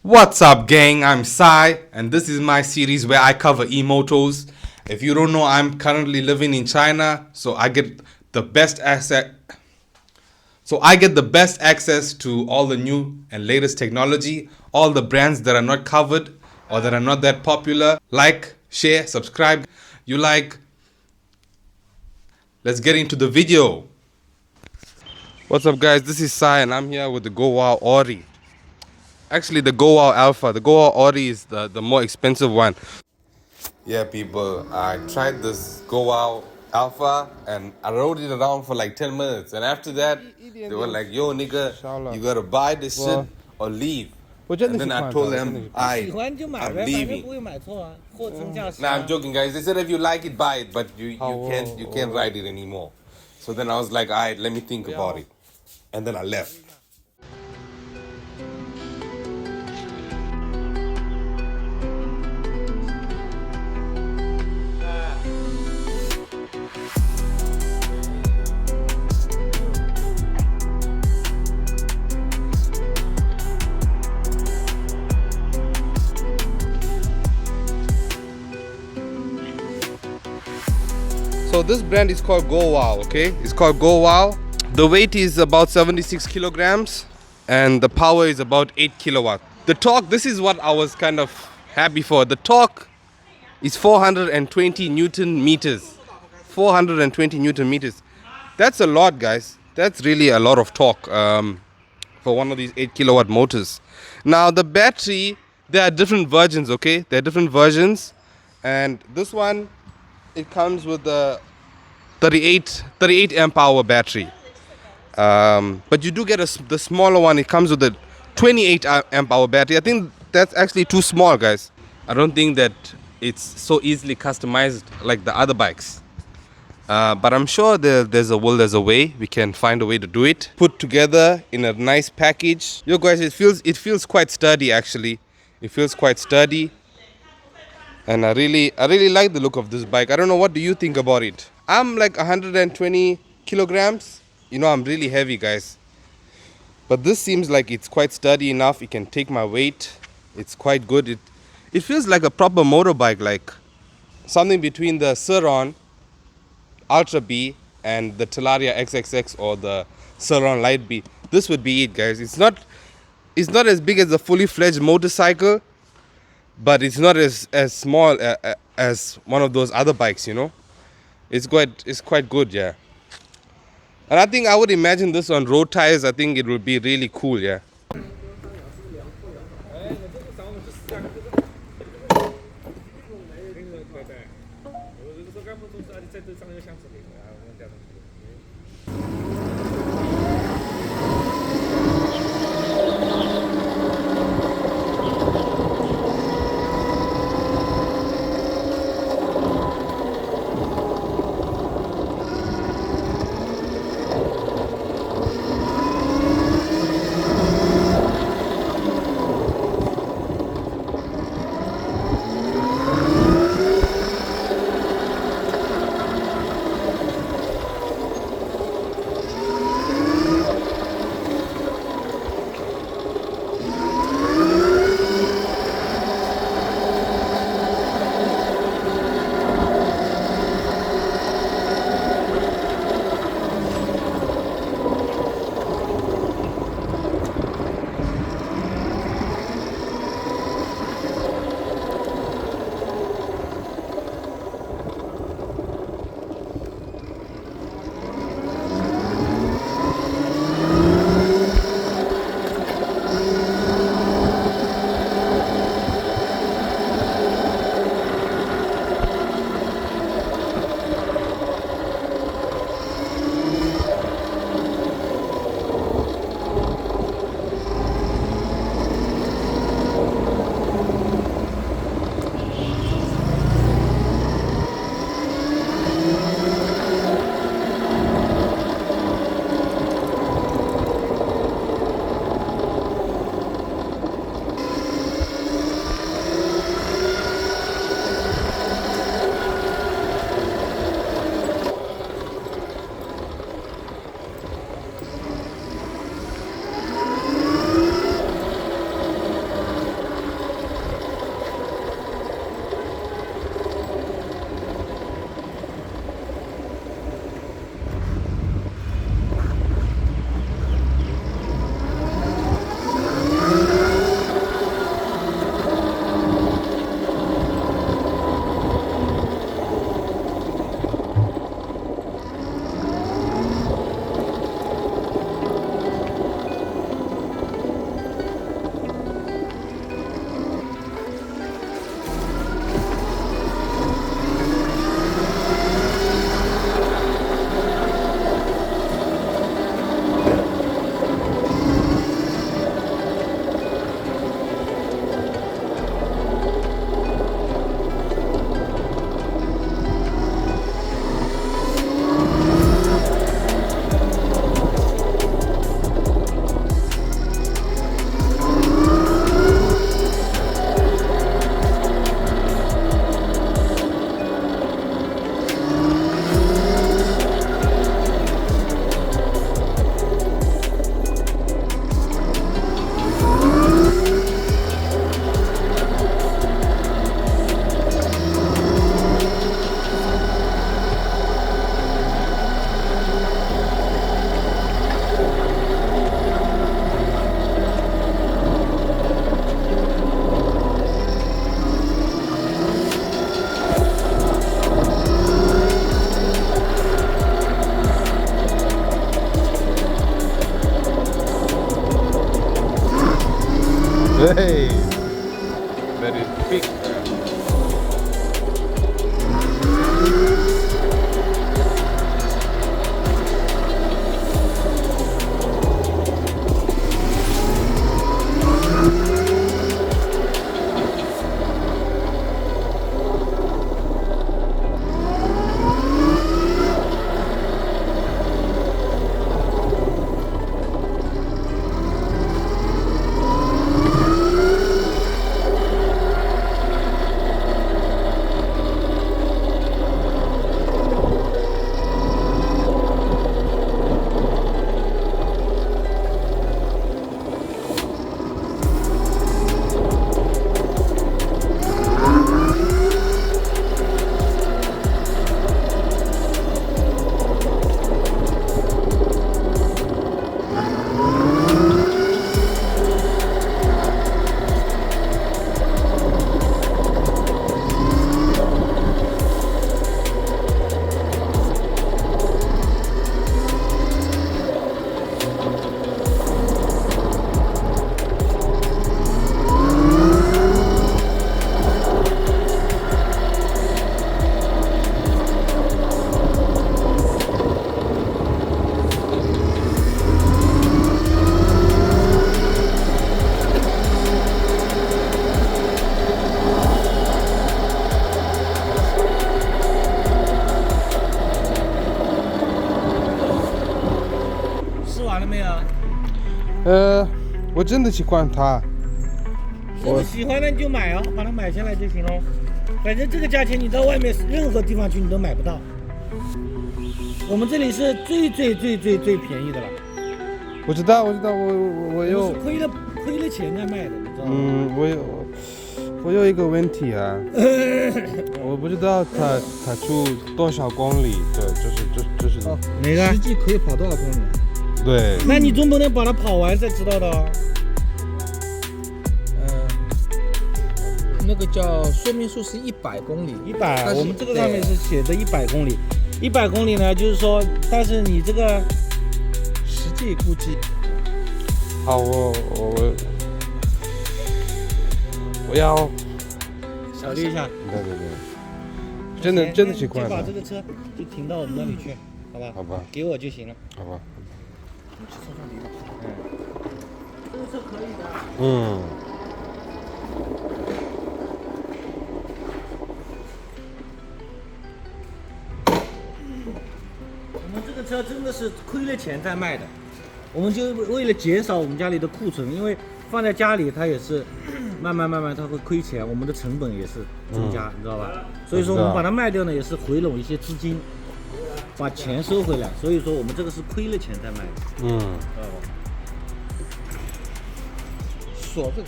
What's up, gang? I'm Sai, and this is my series where I cover Emotos. If you don't know, I'm currently living in China, so I get the best access to all the new and latest technology, all the brands that are not covered or that are not that popular. Like, share, subscribe. You like? Let's get into the video. What's up, guys? This is Sai, and I'm here with the Go Wow Ori. Actually, the Go Wow Alpha. The Go Wow Ori is the more expensive one. Yeah, people, I tried this Go Wow Alpha and I rode it around for like 10 minutes. And after that, they were like, yo, nigga, you gotta buy this shit or leave. And then I told them, I'm leaving. Nah, I'm joking, guys. They said if you like it, buy it, but you can't ride it anymore. So then I was like, alright, let me think about it. And then I left. So this brand is called Go Wow, okay? It's called Go Wow. The weight is about 76 kilograms and the power is about 8 kilowatt. The torque, this is what I was kind of happy for. The torque is 420 Newton meters. 420 Newton meters. That's a lot, guys. That's really a lot of torque for one of these 8 kilowatt motors. Now the battery, there are different versions, okay? There are different versions. And this one, it comes with the 38 amp hour battery, but you do get the smaller one. It comes with the 28 amp hour battery. I think that's actually too small, guys. I don't think that it's so easily customized like the other bikes, but I'm sure there's a way. We can find a way to do it, put together in a nice package. Yo, guys, it feels quite sturdy. Actually, it feels quite sturdy. And I really like the look of this bike. I don't know, what do you think about it? I'm like 120 kilograms. You know, I'm really heavy, guys. But this seems like it's quite sturdy enough. It can take my weight. It's quite good. It feels like a proper motorbike, like something between the Surron Ultra B and the Talaria XXX or the Surron Light B. This would be it, guys. It's not as big as a fully fledged motorcycle, but it's not as small as one of those other bikes, you know. It's quite good, yeah. And I think I would imagine this on road tires. I think it would be really cool, yeah. 对，very big。我真的喜欢它。我喜欢的你就买哦，把它买下来就行了。反正这个价钱你到外面任何地方去你都买不到。我们这里是最便宜的了。我知道，我有亏了钱在卖的，你知道吗？我有一个问题啊，我不知道它出多少公里，对，就是哪个？实际可以跑多少公里？对。那你总不能把它跑完才知道的哦。那个叫说明书是100公里，100，我们这个上面是写的100公里。100公里呢，就是说，但是你这个实际估计。好，我要考虑一下。对，真的喜欢。就把这个车就停到我们那里去，好吧？好吧。给我就行了。好吧。你去车上离吧。这个车可以的。我们这个车真的是亏了钱在卖的，我们就为了减少我们家里的库存，因为放在家里它也是慢慢它会亏钱，我们的成本也是增加，你知道吧？所以说我们把它卖掉呢，也是回笼一些资金，把钱收回来。所以说我们这个是亏了钱在卖的。锁这个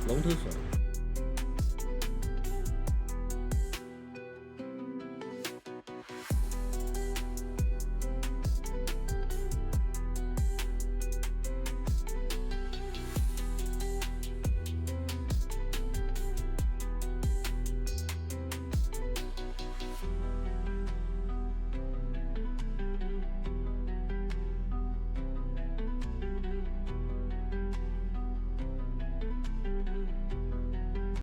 龙头锁。